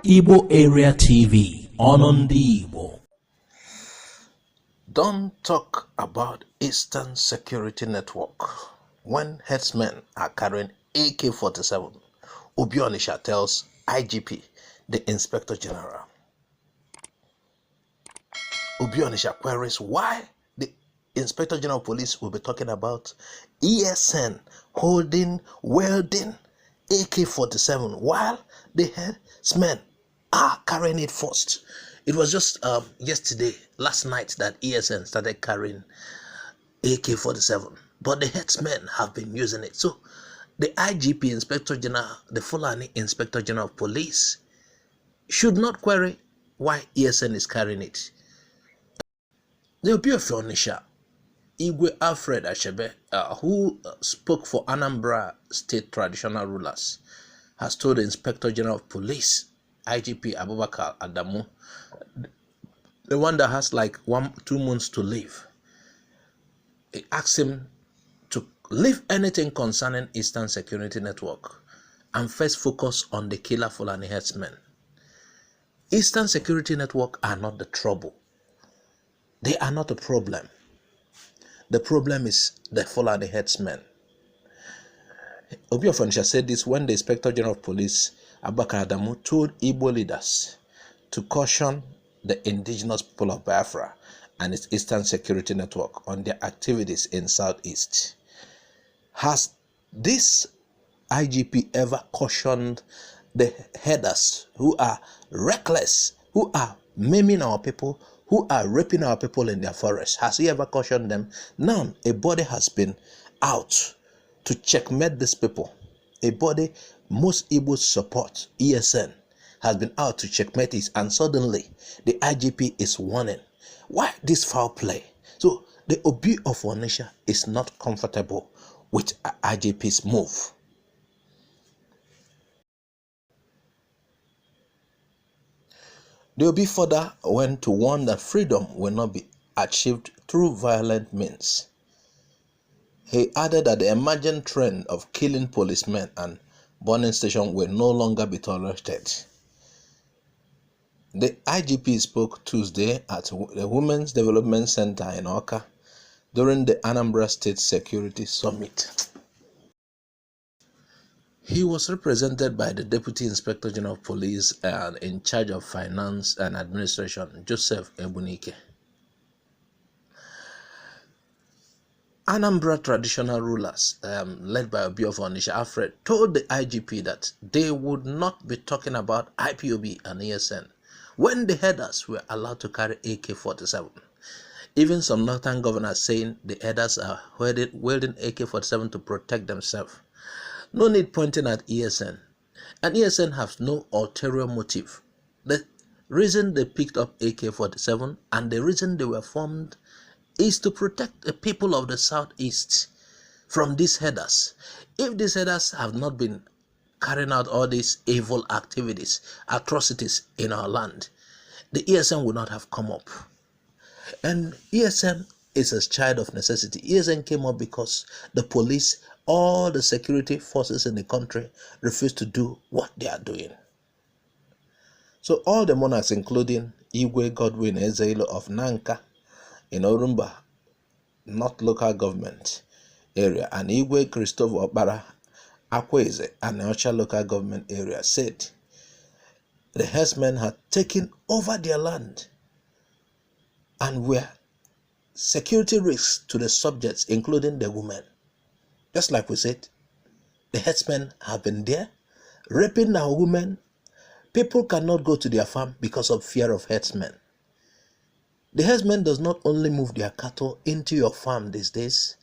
Igbo Area TV on Igbo. Don't talk about Eastern Security Network when headsmen are carrying AK-47. Obi Onisha tells IGP, the Inspector General. Obi Onisha queries why the Inspector General of Police will be talking about ESN wielding AK-47 while the headsmen are carrying it first. It was just last night, that ESN started carrying AK-47, but the headsmen have been using it. So the IGP, Inspector General, the Fulani Inspector General of Police, should not query why ESN is carrying it. The Obi of Onisha, Igwe Alfred Ashebe, who spoke for Anambra State traditional rulers, has told the Inspector General of Police, IGP Abubakar Adamu, the one that has like 2 months to live. He asked him to leave anything concerning Eastern Security Network and first focus on the killer Fulani headsmen. Eastern Security Network are not the trouble. They are not a problem. The problem is the Fulani headsmen. Obi of Onisha said this when the Inspector General of Police, Abubakar Adamu, told Igbo leaders to caution the indigenous people of Biafra and its Eastern Security Network on their activities in Southeast. Has this IGP ever cautioned the headers who are reckless, who are maiming our people, who are raping our people in their forests? Has he ever cautioned them? Now, a body has been out to checkmate these people. A body most Igbos support, ESN, has been out to checkmate it, and suddenly the IGP is warning. Why this foul play? So the Obi of Onisha is not comfortable with IGP's move. The Obi further went to warn that freedom will not be achieved through violent means. He added that the emerging trend of killing policemen and burning stations will no longer be tolerated. The IGP spoke Tuesday at the Women's Development Center in Awka during the Anambra State Security Summit. He was represented by the Deputy Inspector General of Police and in charge of Finance and Administration, Joseph Ebunike. Anambra traditional rulers, led by Obi of Onisha Alfred, told the IGP that they would not be talking about IPOB and ESN when the headers were allowed to carry AK-47. Even some northern governors saying the headers are wielding AK-47 to protect themselves. No need pointing at ESN. And ESN has no ulterior motive. The reason they picked up AK-47 and the reason they were formed is to protect the people of the Southeast from these headers. If these headers have not been carrying out all these evil activities, atrocities in our land, the ESN would not have come up. And ESN is a child of necessity. ESN came up because the police, all the security forces in the country, refused to do what they are doing. So all the monarchs, including Igwe Godwin Ezeilo of Nanka in Orumba, not local government area, and Igwe Christopher Okpara Akweze and Ocha local government area, said the herdsmen had taken over their land and were security risks to the subjects, including the women. Just like we said, the herdsmen have been there, raping our women. People cannot go to their farm because of fear of herdsmen. The herdsmen does not only move their cattle into your farm these days.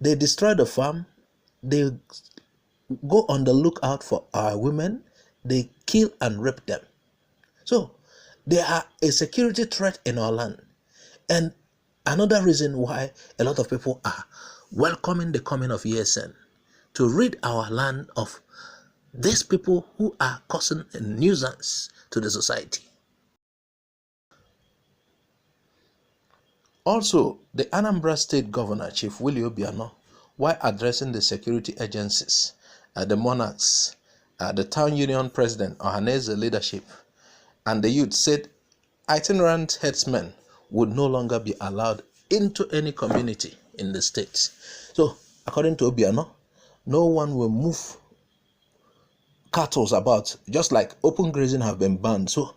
They destroy the farm. They go on the lookout for our women. They kill and rape them. So they are a security threat in our land. And another reason why a lot of people are welcoming the coming of ESN, to rid our land of these people who are causing a nuisance to the society. Also, the Anambra State Governor, Chief Willie Obiano, while addressing the security agencies, the monarchs, the town union president, Ohaneze leadership, and the youth said itinerant herdsmen would no longer be allowed into any community in the state. So, according to Obiano, no one will move cattle about, just like open grazing have been banned. So,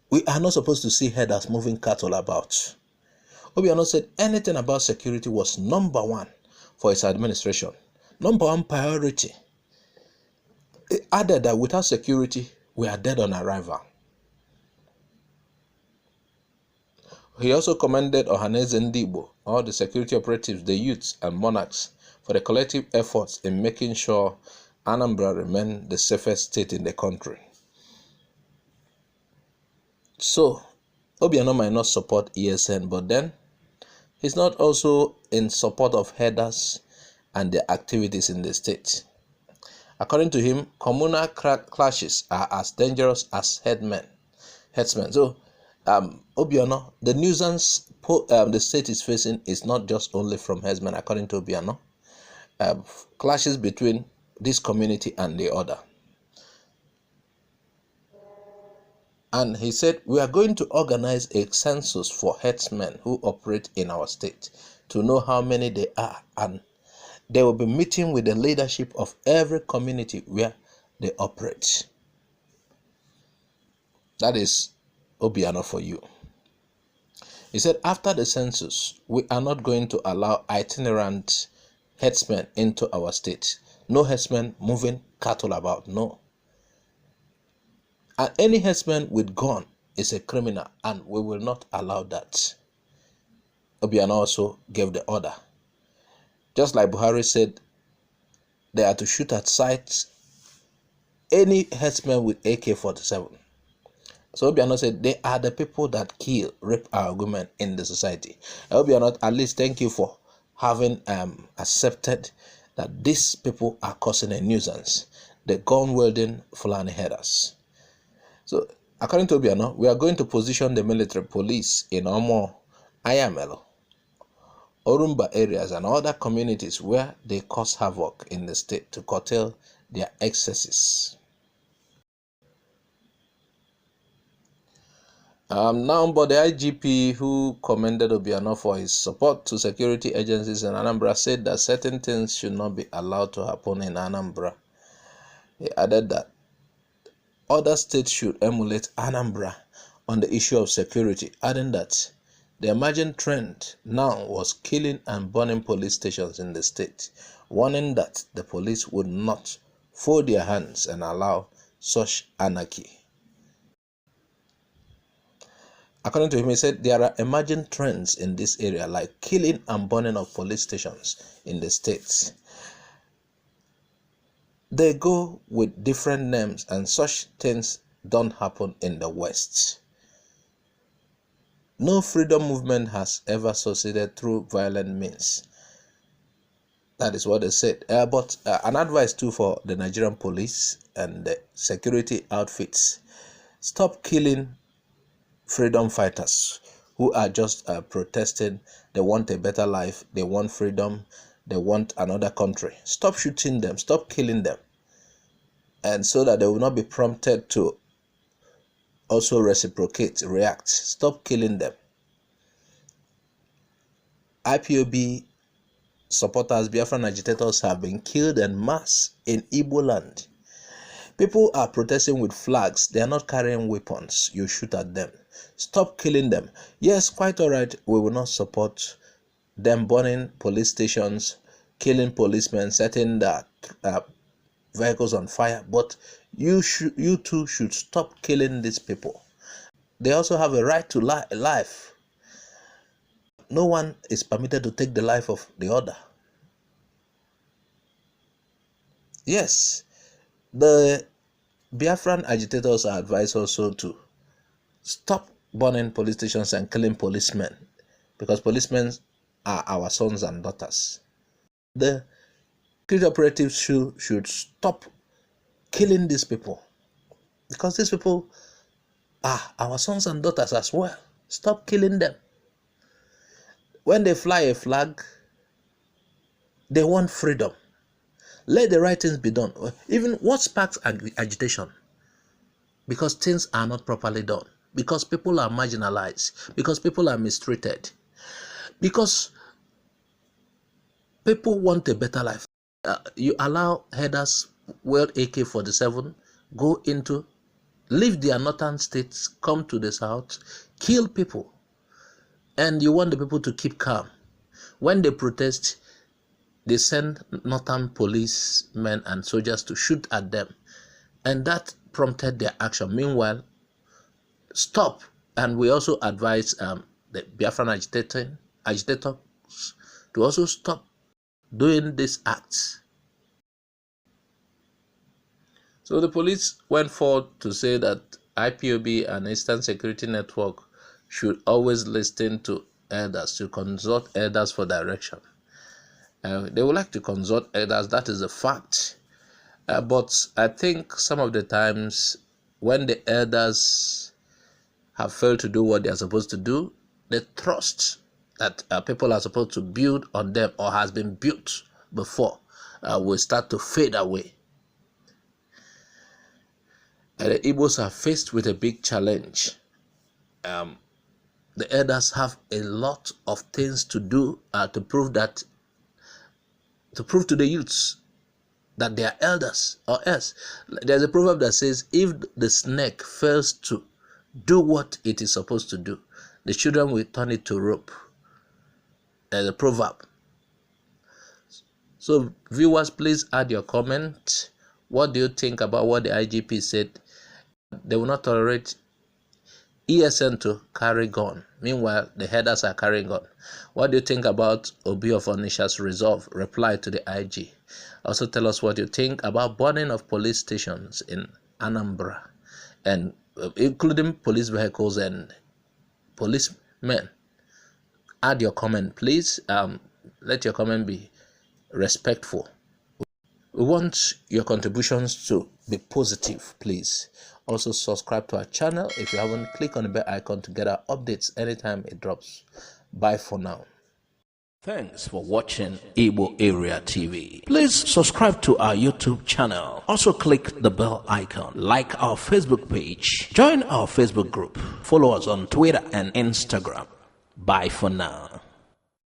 we are not supposed to see herders moving cattle about. Obiano said anything about security was number one for his administration, number one priority. He added that without security, we are dead on arrival. He also commended Ohaneze Ndigbo, all the security operatives, the youths, and monarchs for the collective efforts in making sure Anambra remain the safest state in the country. So, Obiano might not support ESN, but then he's not also in support of herders and their activities in the state. According to him, communal clashes are as dangerous as headsmen. So, Obiano, the nuisance the state is facing is not just only from herdsmen, according to Obiano. Clashes between this community and the other. And he said, we are going to organize a census for herdsmen who operate in our state to know how many they are, and they will be meeting with the leadership of every community where they operate. That is Obiano for you. He said, after the census, we are not going to allow itinerant herdsmen into our state. No herdsmen moving cattle about, no. And any herdsman with gun is a criminal, and we will not allow that. Obiano also gave the order. Just like Buhari said, they are to shoot at sight any herdsman with AK-47. So Obiano said, they are the people that kill, rape our women in the society. Obiano, at least thank you for having accepted that these people are causing a nuisance, the gun-wielding Fulani herders. So, according to Obiano, we are going to position the military police in Omo, Ayamelo, Orumba areas and other communities where they cause havoc in the state to curtail their excesses. Now, but the IGP who commended Obiano for his support to security agencies in Anambra said that certain things should not be allowed to happen in Anambra. He added that other states should emulate Anambra on the issue of security, adding that the emerging trend now was killing and burning police stations in the state, warning that the police would not fold their hands and allow such anarchy. According to him, he said there are emerging trends in this area like killing and burning of police stations in the states. They go with different names, and such things don't happen in the West. No freedom movement has ever succeeded through violent means. That is what they said. But an advice too for the Nigerian police and the security outfits: stop killing freedom fighters who are just protesting. They want a better life. They want freedom. They want another country. Stop shooting them. Stop killing them. And so that they will not be prompted to also reciprocate, react. Stop killing them. IPOB supporters, Biafran agitators have been killed en masse in Igbo land. People are protesting with flags. They are not carrying weapons. You shoot at them. Stop killing them. Yes, quite all right. We will not support them burning police stations, killing policemen, setting the vehicles on fire. But you too should stop killing these people. They also have a right to life. No one is permitted to take the life of the other. Yes, the Biafran agitators are advised also to stop burning police stations and killing policemen, because policemen are our sons and daughters. The security operatives should stop killing these people, because these people are our sons and daughters as well. Stop killing them. When they fly a flag, they want freedom. Let the right things be done. Even what sparks agitation? Because things are not properly done. Because people are marginalized. Because people are mistreated. Because people want a better life. You allow headers wield AK-47, go into, leave their northern states, come to the south, kill people. And you want the people to keep calm. When they protest, they send northern policemen and soldiers to shoot at them. And that prompted their action. Meanwhile, stop. And we also advise the Biafran agitators to also stop doing these acts. So the police went forward to say that IPOB and Eastern Security Network should always listen to elders, to consult elders for direction. They would like to consult elders, that is a fact. But I think some of the times when the elders have failed to do what they are supposed to do, the trust that people are supposed to build on them or has been built before will start to fade away. The Igbos are faced with a big challenge. The elders have a lot of things to do to prove to the youths that they are elders or else. There's a proverb that says, if the snake fails to do what it is supposed to do, the children will turn it to rope. There's a proverb. So viewers, please add your comment. What do you think about what the IGP said? They will not tolerate ESN to carry gun. Meanwhile, the headers are carrying gun. What do you think about Obi of Onisha's resolve? Reply to the IG. Also tell us what you think about burning of police stations in Anambra, and including police vehicles and policemen. Add your comment, please. Let your comment be respectful. We want your contributions to be positive, please. Also subscribe to our channel if you haven't. Click on the bell icon to get our updates anytime it drops. Bye for now. Thanks for watching Igbo Area TV. Please subscribe to our YouTube channel. Also click the bell icon. Like our Facebook page. Join our Facebook group. Follow us on Twitter and Instagram. Bye for now.